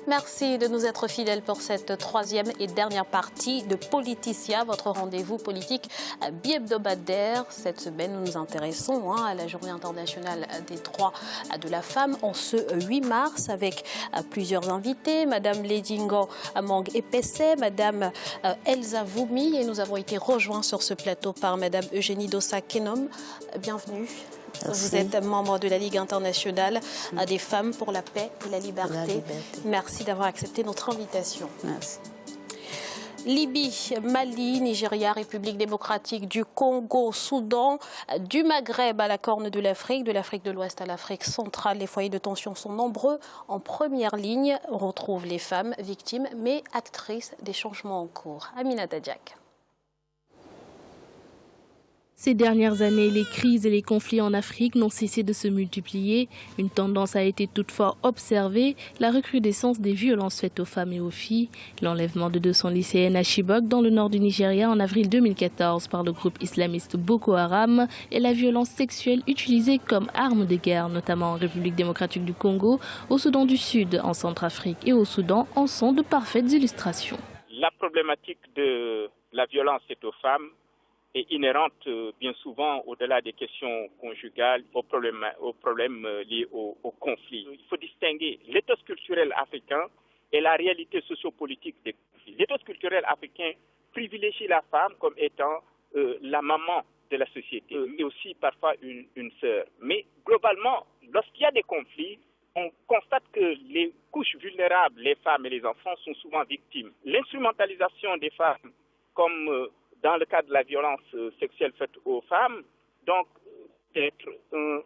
Merci de nous être fidèles pour cette troisième et dernière partie de Politicia, votre rendez-vous politique bi-hebdomadaire. Cette semaine, nous nous intéressons à la Journée internationale des droits de la femme en ce 8 mars avec plusieurs invités. Madame Ledingo Mang Epesse, Madame Elsa Voumi, et nous avons été rejoints sur ce plateau par Madame Eugénie Dossa-Kenom. Bienvenue. Merci. Vous êtes membre de la Ligue internationale des femmes pour la paix et la liberté. Merci d'avoir accepté notre invitation. Merci. Libye, Mali, Nigeria, République démocratique du Congo, Soudan, du Maghreb à la Corne de l'Afrique de l'Ouest à l'Afrique centrale. Les foyers de tension sont nombreux. En première ligne, on retrouve les femmes victimes mais actrices des changements en cours. Aminata Diak. Ces dernières années, les crises et les conflits en Afrique n'ont cessé de se multiplier. Une tendance a été toutefois observée, la recrudescence des violences faites aux femmes et aux filles. L'enlèvement de 200 lycéennes à Chibok, dans le nord du Nigeria, en avril 2014 par le groupe islamiste Boko Haram et la violence sexuelle utilisée comme arme de guerre, notamment en République démocratique du Congo, au Soudan du Sud, en Centrafrique et au Soudan, en sont de parfaites illustrations. La problématique de la violence faite aux femmes est inhérente bien souvent au-delà des questions conjugales, aux problèmes liés au conflit. Il faut distinguer l'éthos culturel africain et la réalité sociopolitique des conflits. L'éthos culturel africain privilégie la femme comme étant la maman de la société et aussi parfois une sœur. Mais globalement, lorsqu'il y a des conflits, on constate que les couches vulnérables, les femmes et les enfants, sont souvent victimes. L'instrumentalisation des femmes comme dans le cadre de la violence sexuelle faite aux femmes, donc peut-être un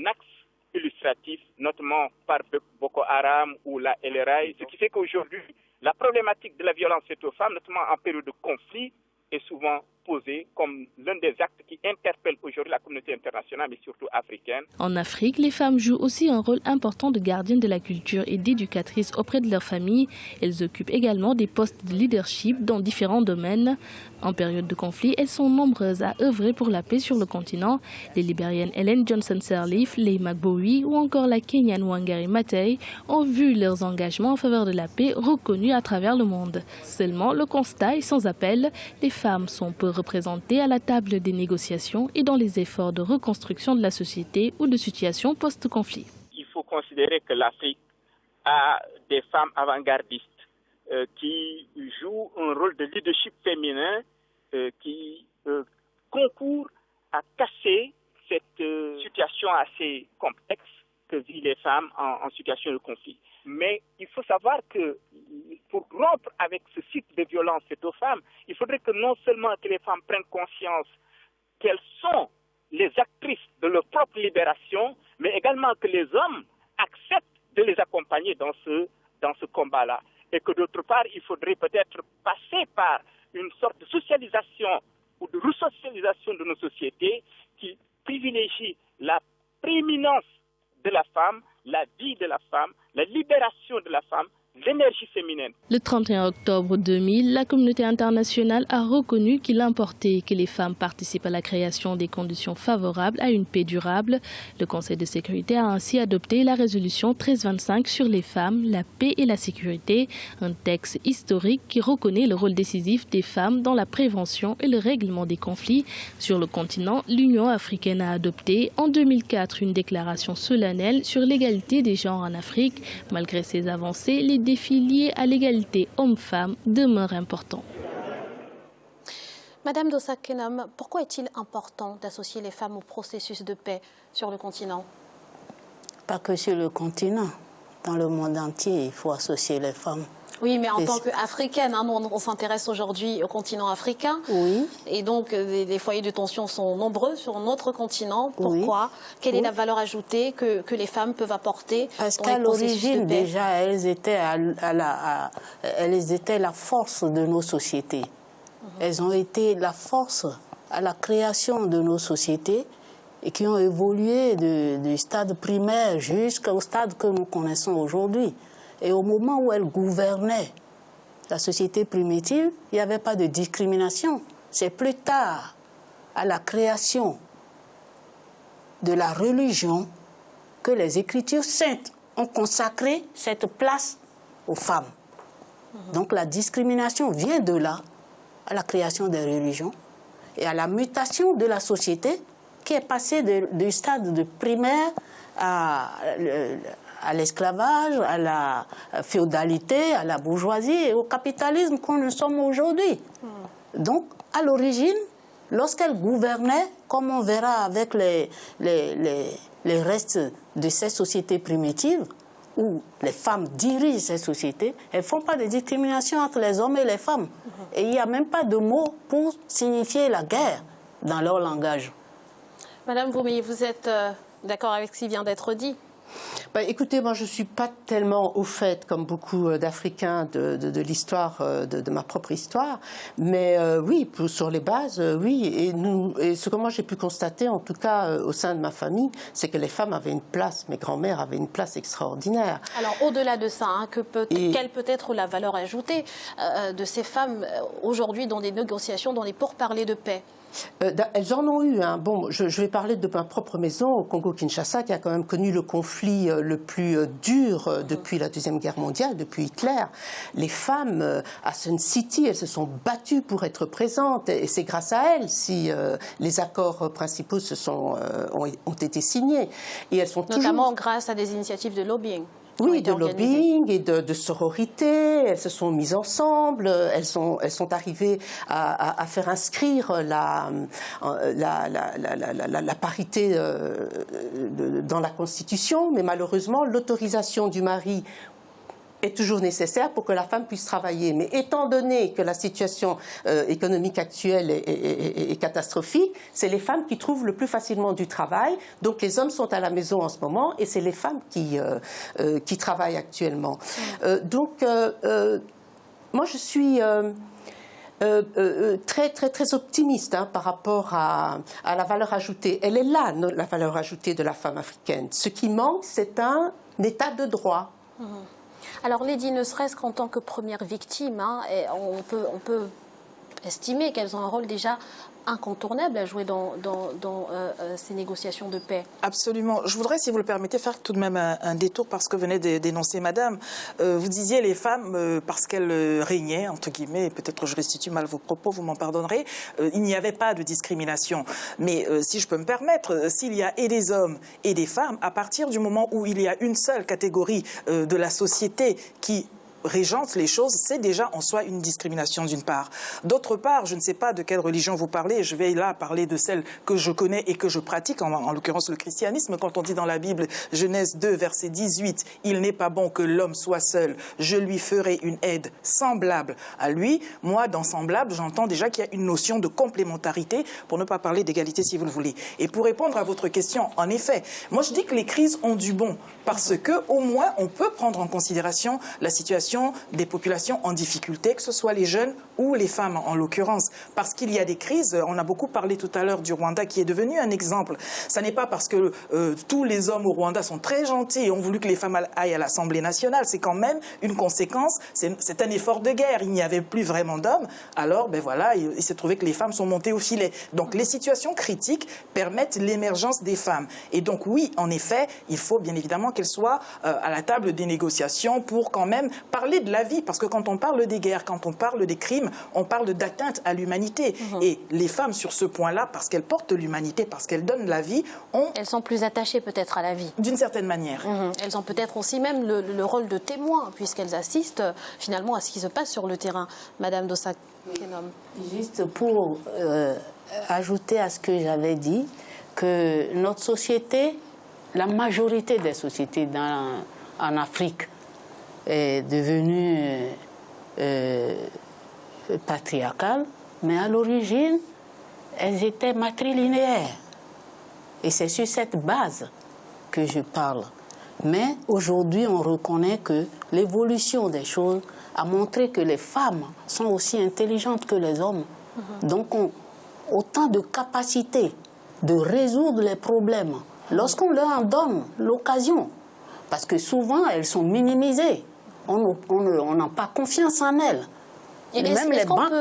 axe illustratif, notamment par Boko Haram ou la LRA, ce qui fait qu'aujourd'hui, la problématique de la violence faite aux femmes, notamment en période de conflit, est souvent posée comme l'un des actes qui interpelle aujourd'hui la communauté internationale, mais surtout africaine. En Afrique, les femmes jouent aussi un rôle important de gardiennes de la culture et d'éducatrices auprès de leur famille. Elles occupent également des postes de leadership dans différents domaines. En période de conflit, elles sont nombreuses à œuvrer pour la paix sur le continent. Les Libériennes Ellen Johnson Sirleaf, Leigh McBowie ou encore la Kenyane Wangari Maathai ont vu leurs engagements en faveur de la paix reconnus à travers le monde. Seulement, le constat est sans appel. Les femmes sont peu représentées à la table des négociations et dans les efforts de reconstruction de la société ou de situation post-conflit. Il faut considérer que l'Afrique a des femmes avant-gardistes qui jouent un rôle de leadership féminin qui concourt à casser cette situation assez complexe que vivent les femmes en situation de conflit. Mais il faut savoir que pour rompre avec ce cycle de violence faite aux femmes, il faudrait que non seulement que les femmes prennent conscience qu'elles sont les actrices de leur propre libération, mais également que les hommes acceptent de les accompagner dans ce combat-là. Et que d'autre part, il faudrait peut-être passer par une sorte de socialisation ou de resocialisation de nos sociétés qui privilégie la prééminence de la femme, la vie de la femme, la libération de la femme, l'énergie féminine. Le 31 octobre 2000, la communauté internationale a reconnu qu'il importait que les femmes participent à la création des conditions favorables à une paix durable. Le Conseil de sécurité a ainsi adopté la résolution 1325 sur les femmes, la paix et la sécurité, un texte historique qui reconnaît le rôle décisif des femmes dans la prévention et le règlement des conflits. Sur le continent, l'Union africaine a adopté en 2004 une déclaration solennelle sur l'égalité des genres en Afrique. Malgré ces avancées, les défis liés à l'égalité homme-femme demeurent importants. Madame Dossa-Kenom, pourquoi est-il important d'associer les femmes au processus de paix sur le continent? Pas que sur le continent, dans le monde entier, il faut associer les femmes. Oui, mais en tant qu'Africaine, on s'intéresse aujourd'hui au continent africain. Oui. Et donc, les foyers de tension sont nombreux sur notre continent. Pourquoi? Quelle est la valeur ajoutée que les femmes peuvent apporter? Parce qu'à l'origine, déjà, elles étaient la force de nos sociétés. Elles ont été la force à la création de nos sociétés et qui ont évolué du stade primaire jusqu'au stade que nous connaissons aujourd'hui. Et au moment où elles gouvernaient la société primitive, il n'y avait pas de discrimination. C'est plus tard, à la création de la religion, que les Écritures saintes ont consacré cette place aux femmes. Donc la discrimination vient de là, à la création des religions et à la mutation de la société qui est passée du stade de primaire à l'esclavage, à la féodalité, à la bourgeoisie et au capitalisme qu'on nous sommes aujourd'hui. Donc, à l'origine, lorsqu'elle gouvernait, comme on verra avec les restes de ces sociétés primitives, où les femmes dirigent ces sociétés, elles ne font pas de discrimination entre les hommes et les femmes. Et il n'y a même pas de mot pour signifier la guerre dans leur langage. Madame Bourmier, vous êtes d'accord avec ce qui vient d'être dit ? Écoutez, moi je ne suis pas tellement au fait, comme beaucoup d'Africains, de l'histoire, de ma propre histoire, mais oui, sur les bases, oui. Et ce que moi j'ai pu constater, en tout cas au sein de ma famille, c'est que les femmes avaient une place, mes grands-mères avaient une place extraordinaire. Alors au-delà de ça, hein, quelle peut être la valeur ajoutée de ces femmes aujourd'hui dans des négociations, dans les pourparlers de paix ? Elles en ont eu. Hein. Bon, je vais parler de ma propre maison au Congo-Kinshasa, qui a quand même connu le conflit le plus dur depuis la Deuxième Guerre mondiale, depuis Hitler. Les femmes à Sun City, elles se sont battues pour être présentes, et c'est grâce à elles si les accords principaux ont été signés. Et elles sont notamment grâce à des initiatives de lobbying. Oui, de lobbying et de sororité. Elles se sont mises ensemble. Elles sont arrivées à faire inscrire la parité dans la Constitution. Mais malheureusement, l'autorisation du mari est toujours nécessaire pour que la femme puisse travailler. Mais étant donné que la situation économique actuelle est catastrophique, c'est les femmes qui trouvent le plus facilement du travail. Donc les hommes sont à la maison en ce moment et c'est les femmes qui travaillent actuellement. Moi je suis très optimiste par rapport à la valeur ajoutée. Elle est là, la valeur ajoutée de la femme africaine. Ce qui manque, c'est un état de droit. Alors Lady, ne serait-ce qu'en tant que première victime, hein, on peut estimer qu'elles ont un rôle déjà incontournable à jouer dans ces négociations de paix. Absolument. Je voudrais, si vous le permettez, faire tout de même un détour par ce que venait d'énoncer Madame. Vous disiez les femmes, parce qu'elles régnaient, entre guillemets, peut-être je restitue mal vos propos, vous m'en pardonnerez, il n'y avait pas de discrimination. Mais si je peux me permettre, s'il y a et des hommes et des femmes, à partir du moment où il y a une seule catégorie de la société qui régente les choses, c'est déjà en soi une discrimination d'une part. D'autre part, je ne sais pas de quelle religion vous parlez, je vais là parler de celle que je connais et que je pratique, en l'occurrence le christianisme. Quand on dit dans la Bible, Genèse 2, verset 18, « Il n'est pas bon que l'homme soit seul, je lui ferai une aide semblable à lui ». Moi, dans semblable, j'entends déjà qu'il y a une notion de complémentarité, pour ne pas parler d'égalité si vous le voulez. Et pour répondre à votre question, en effet, moi je dis que les crises ont du bon, parce que au moins on peut prendre en considération la situation des populations en difficulté, que ce soit les jeunes ou les femmes en l'occurrence. Parce qu'il y a des crises, on a beaucoup parlé tout à l'heure du Rwanda qui est devenu un exemple. Ça n'est pas parce que tous les hommes au Rwanda sont très gentils et ont voulu que les femmes aillent à l'Assemblée nationale. C'est quand même une conséquence, c'est un effort de guerre. Il n'y avait plus vraiment d'hommes. Alors, ben voilà, il s'est trouvé que les femmes sont montées au filet. Donc les situations critiques permettent l'émergence des femmes. Et donc oui, en effet, il faut bien évidemment qu'elles soient à la table des négociations pour quand même parler de la vie, parce que quand on parle des guerres, quand on parle des crimes, on parle d'atteinte à l'humanité. Et les femmes, sur ce point-là, parce qu'elles portent l'humanité, parce qu'elles donnent la vie, elles sont plus attachées peut-être à la vie. D'une certaine manière. Elles ont peut-être aussi même le rôle de témoin, puisqu'elles assistent finalement à ce qui se passe sur le terrain. Madame Dossa-Kenom. Juste pour ajouter à ce que j'avais dit, que notre société, la majorité des sociétés en Afrique, est devenue patriarcale, mais à l'origine, elles étaient matrilinéaires. Et c'est sur cette base que je parle. Mais aujourd'hui, on reconnaît que l'évolution des choses a montré que les femmes sont aussi intelligentes que les hommes. Donc, ont autant de capacité de résoudre les problèmes lorsqu'on leur en donne l'occasion. Parce que souvent, elles sont minimisées. On n'a pas confiance en elles. Et même les banques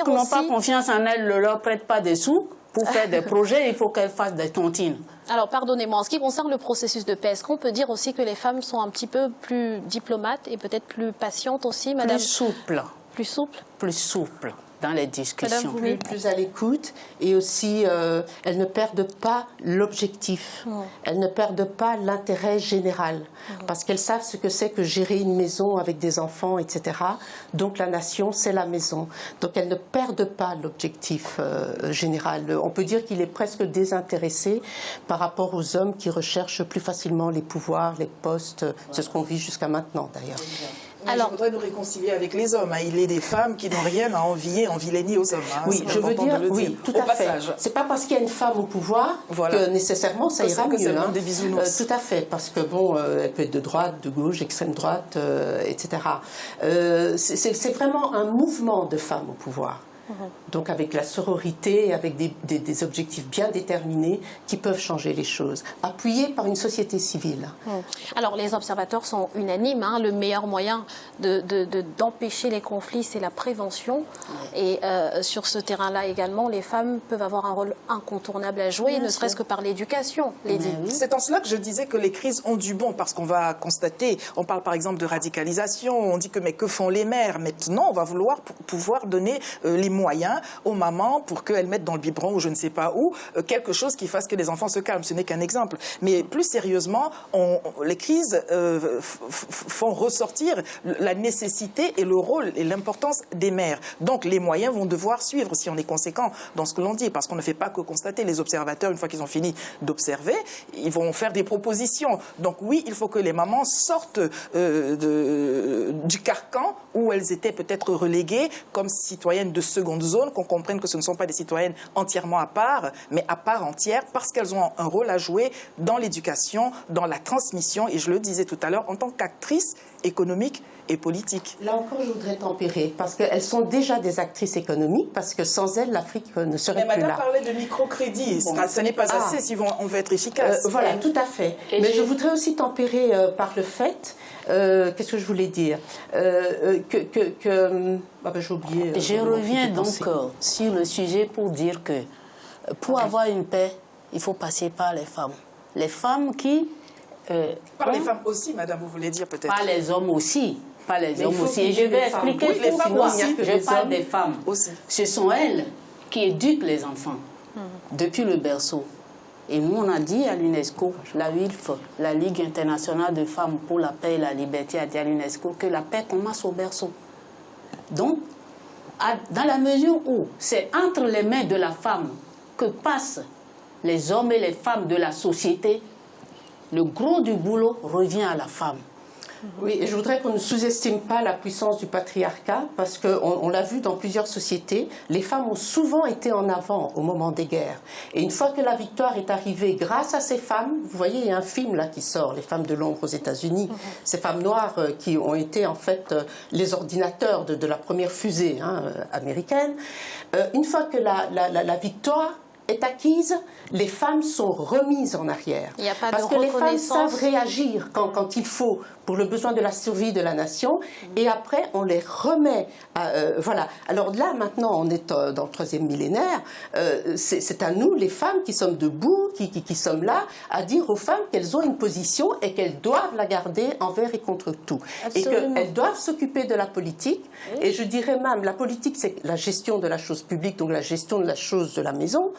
n'ont pas confiance en elles, ne leur prêtent pas des sous Pour faire des projets, il faut qu'elles fassent des tontines. Alors, pardonnez-moi, en ce qui concerne le processus de paix, est-ce qu'on peut dire aussi que les femmes sont un petit peu plus diplomates et peut-être plus patientes aussi, madame? Plus souples. Plus souples? Plus souples dans les discussions. Plus à l'écoute, et aussi elles ne perdent pas l'objectif, elles ne perdent pas l'intérêt général, parce qu'elles savent ce que c'est que gérer une maison avec des enfants, etc. Donc la nation, c'est la maison. Donc elles ne perdent pas l'objectif général. On peut dire qu'il est presque désintéressé par rapport aux hommes qui recherchent plus facilement les pouvoirs, les postes. C'est ce qu'on vit jusqu'à maintenant d'ailleurs. Alors, je voudrais nous réconcilier avec les hommes. Il est des femmes qui n'ont rien à envier en vilainie aux hommes. Oui, je veux dire, oui, tout à fait. C'est pas parce qu'il y a une femme au pouvoir que nécessairement ça ira mieux. Des bisounours. Tout à fait, parce que bon, elle peut être de droite, de gauche, extrême droite, etc. C'est vraiment un mouvement de femmes au pouvoir. Donc avec la sororité, avec des objectifs bien déterminés qui peuvent changer les choses, appuyés par une société civile. Alors les observateurs sont unanimes, hein, le meilleur moyen d'empêcher les conflits, c'est la prévention. Et sur ce terrain-là également, les femmes peuvent avoir un rôle incontournable à jouer, ne serait-ce que par l'éducation, Lydie. C'est en cela que je disais que les crises ont du bon, parce qu'on va constater, on parle par exemple de radicalisation, on dit que mais que font les mères? Maintenant, on va vouloir pouvoir donner les moyens aux mamans pour qu'elles mettent dans le biberon ou je ne sais pas où quelque chose qui fasse que les enfants se calment. Ce n'est qu'un exemple. Mais plus sérieusement, les crises font ressortir la nécessité et le rôle et l'importance des mères. Donc les moyens vont devoir suivre si on est conséquent dans ce que l'on dit, parce qu'on ne fait pas que constater. Les observateurs, une fois qu'ils ont fini d'observer, ils vont faire des propositions. Donc oui, il faut que les mamans sortent du carcan où elles étaient peut-être reléguées comme citoyennes de seconde zone, qu'on comprenne que ce ne sont pas des citoyennes entièrement à part, mais à part entière, parce qu'elles ont un rôle à jouer dans l'éducation, dans la transmission, et je le disais tout à l'heure, en tant qu'actrices économiques et politiques. Là encore, je voudrais tempérer, parce qu'elles sont déjà des actrices économiques, parce que sans elles, l'Afrique ne serait plus là. Madame parlait de microcrédit, ce n'est pas assez si on veut être efficace. Voilà, tout à fait. Mais je voudrais aussi tempérer par le fait, qu'est-ce que je voulais dire j'ai oublié. Je reviens donc sur le sujet pour dire que pour avoir une paix, il faut passer par les femmes. Les femmes qui... par les femmes aussi, madame, vous voulez dire peut-être? Par les hommes aussi. Pas les hommes aussi. Et je vais expliquer pourquoi je parle des femmes. Aussi. Ce sont elles qui éduquent les enfants depuis le berceau. Et nous, on a dit à l'UNESCO, la WILF, la Ligue internationale de femmes pour la paix et la liberté, a dit à l'UNESCO que la paix commence au berceau. Donc, dans la mesure où c'est entre les mains de la femme que passent les hommes et les femmes de la société, le gros du boulot revient à la femme. Oui, et je voudrais qu'on ne sous-estime pas la puissance du patriarcat, parce qu'on l'a vu dans plusieurs sociétés, les femmes ont souvent été en avant au moment des guerres. Et une fois que la victoire est arrivée grâce à ces femmes, vous voyez, il y a un film là qui sort, Les femmes de l'ombre aux États-Unis, ces femmes noires qui ont été en fait les ordinateurs de la première fusée américaine. Une fois que la victoire est acquise, les femmes sont remises en arrière. Il n'y a pas parce de que les femmes reconnaissance. savent réagir quand il faut pour le besoin de la survie de la nation, et après on les remet. Voilà. Alors là, maintenant, on est dans le 3e millénaire. C'est à nous, les femmes, qui sommes debout, qui sommes là, à dire aux femmes qu'elles ont une position et qu'elles doivent la garder envers et contre tout. Absolument. Et qu'elles doivent s'occuper de la politique. Oui. Et je dirais même, la politique, c'est la gestion de la chose publique, donc la gestion de la chose de la maison.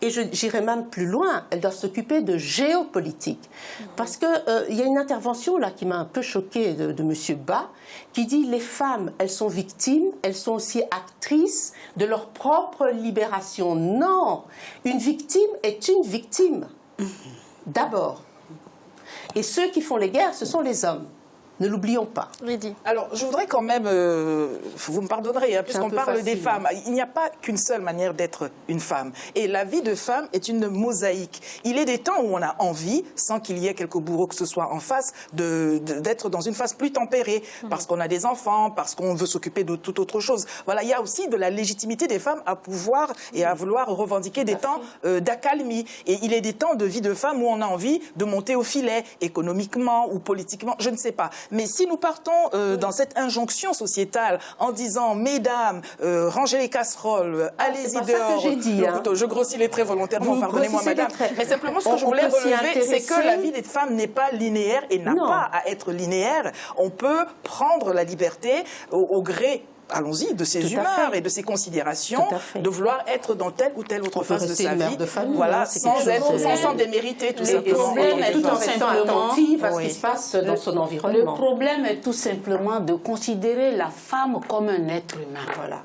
Et j'irais même plus loin, elles doivent s'occuper de géopolitique. Parce qu'il y a une intervention là qui m'a un peu choquée de M. Bas, qui dit les femmes, elles sont victimes, elles sont aussi actrices de leur propre libération. Non, une victime est une victime, d'abord. Et ceux qui font les guerres, ce sont les hommes. Ne l'oublions pas. Lydie. Alors, je voudrais quand même, vous me pardonnerez, puisqu'on parle des femmes, il n'y a pas qu'une seule manière d'être une femme. Et la vie de femme est une mosaïque. Il est des temps où on a envie, sans qu'il y ait quelque bourreau que ce soit en face, d'être dans une phase plus tempérée, parce qu'on a des enfants, parce qu'on veut s'occuper de toute autre chose. Voilà, il y a aussi de la légitimité des femmes à pouvoir et à vouloir revendiquer des temps d'accalmie. Et il est des temps de vie de femme où on a envie de monter au filet, économiquement ou politiquement, je ne sais pas. Mais si nous partons dans cette injonction sociétale en disant, mesdames, rangez les casseroles, allez-y dehors. C'est pas ça que j'ai dit. Je grossis les traits volontairement, pardonnez-moi madame. Mais simplement ce que je voulais peut s'y relever, c'est que intéresser. la vie des femmes n'est pas linéaire et n'a pas à être linéaire. On peut prendre la liberté au gré, allons-y, de ses humeurs et de ses considérations, de vouloir être dans telle ou telle autre phase de sa vie, voilà, sans s'en démériter tout simplement. Le problème est tout simplement attentive à ce qui se passe dans son environnement. Le problème est tout simplement de considérer la femme comme un être humain. Voilà.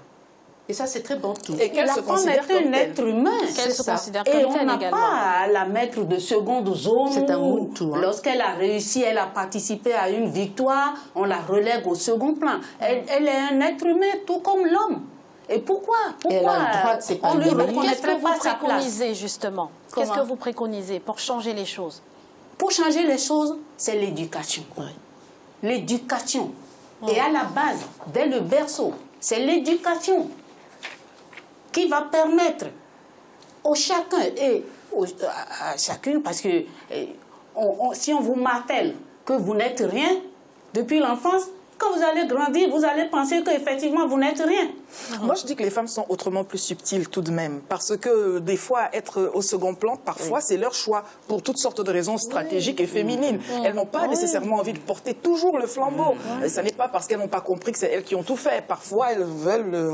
Et ça, c'est très bon tout. Et qu'elle La se femme considère est comme un telle. être humain. Qu'elle se considère Et comme on telle n'a également. pas à la mettre de seconde zone. C'est un où, Ubuntu, hein. lorsqu'elle a réussi, elle a participé à une victoire, on la relègue au second plan. Elle est un être humain tout comme l'homme. Et pourquoi Et elle a le droit de on s'épanouir. lui Qu'est-ce que reconnaîtrait vous pas sa place? préconisez justement? Qu'est-ce Comment que vous préconisez pour changer les choses? Pour changer les choses, c'est l'éducation. L'éducation. Et à la base, dès le berceau, c'est l'éducation qui va permettre au chacun et à chacune, parce que si on vous martèle que vous n'êtes rien depuis l'enfance, quand vous allez grandir, vous allez penser qu'effectivement vous n'êtes rien. Moi, je dis que les femmes sont autrement plus subtiles tout de même. Parce que des fois, être au second plan, parfois, c'est leur choix. Pour toutes sortes de raisons stratégiques et féminines. Elles n'ont pas nécessairement envie de porter toujours le flambeau. Ça n'est pas parce qu'elles n'ont pas compris que c'est elles qui ont tout fait. Parfois, elles veulent,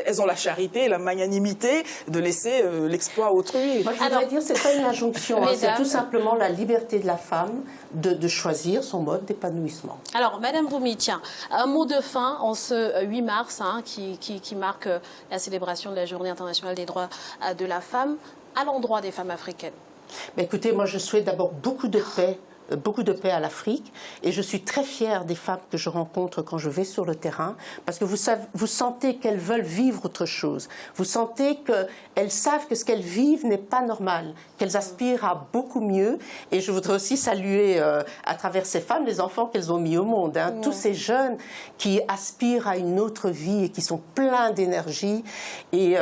elles ont la charité, la magnanimité de laisser l'exploit à autrui. Moi, je voudrais dire, c'est pas une injonction, hein, c'est Mesdames. tout simplement la liberté de la femme de choisir son mode d'épanouissement. Alors, Madame Roumi, tiens, un mot de fin en ce 8 mars, qui marque la célébration de la Journée internationale des droits de la femme, à l'endroit des femmes africaines. Mais écoutez, moi je souhaite d'abord beaucoup de paix à l'Afrique, et je suis très fière des femmes que je rencontre quand je vais sur le terrain, parce que vous sentez qu'elles veulent vivre autre chose. Vous sentez qu'elles savent que ce qu'elles vivent n'est pas normal, qu'elles aspirent à beaucoup mieux. Et je voudrais aussi saluer à travers ces femmes les enfants qu'elles ont mis au monde, hein, tous ces jeunes qui aspirent à une autre vie et qui sont pleins d'énergie. Et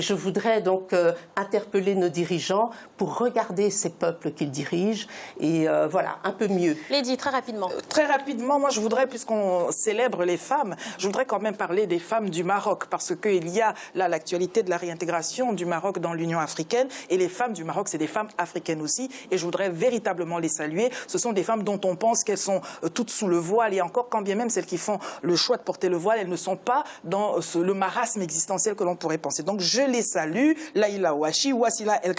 je voudrais donc interpeller nos dirigeants pour regarder ces peuples qu'ils dirigent et voilà, un peu mieux. Lady, très rapidement. Très rapidement, moi je voudrais, puisqu'on célèbre les femmes, je voudrais quand même parler des femmes du Maroc, parce qu'il y a là l'actualité de la réintégration du Maroc dans l'Union africaine, et les femmes du Maroc, c'est des femmes africaines aussi, et je voudrais véritablement les saluer. Ce sont des femmes dont on pense qu'elles sont toutes sous le voile, et encore quand bien même celles qui font le choix de porter le voile, elles ne sont pas dans le marasme existentiel que l'on pourrait penser. Donc je les salue, Laïla Ouachi, Wassila El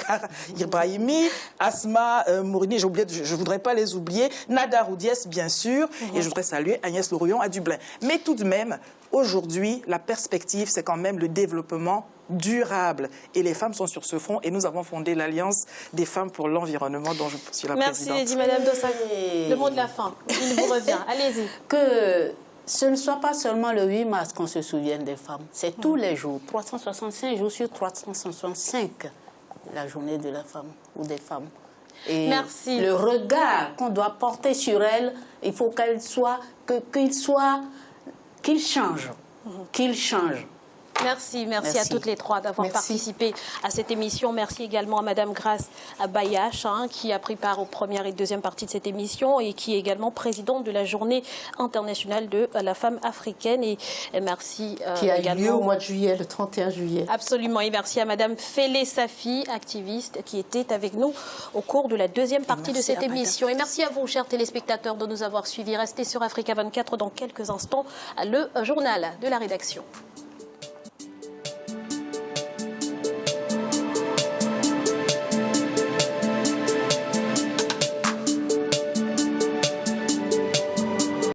Ibrahimi, Asma Mourini, je voudrais pas les oublier, Nada Roudiès bien sûr, et je voudrais saluer Agnès Lourouillon à Dublin. Mais tout de même, aujourd'hui, la perspective, c'est quand même le développement durable. Et les femmes sont sur ce front, et nous avons fondé l'Alliance des femmes pour l'environnement, dont je suis la présidente. Merci, Madame Dossac. Le mot de la fin, il vous revient. Allez-y. Que ce ne soit pas seulement le 8 mars qu'on se souvienne des femmes, c'est tous les jours, 365 jours sur 365, la journée de la femme ou des femmes. Et merci. Le regard qu'on doit porter sur elles, il faut qu'il change. Qu'il change. Merci à toutes les trois d'avoir participé à cette émission. Merci également à Madame Grace Bayache, qui a pris part aux premières et deuxième parties de cette émission et qui est également présidente de la Journée internationale de la femme africaine. Et merci qui a également eu lieu au mois de juillet, le 31 juillet. Absolument. Et merci à Madame Félé Safi, activiste, qui était avec nous au cours de la deuxième partie de cette émission. Et merci à vous, chers téléspectateurs, de nous avoir suivis. Restez sur Africa 24 dans quelques instants, le journal de la rédaction.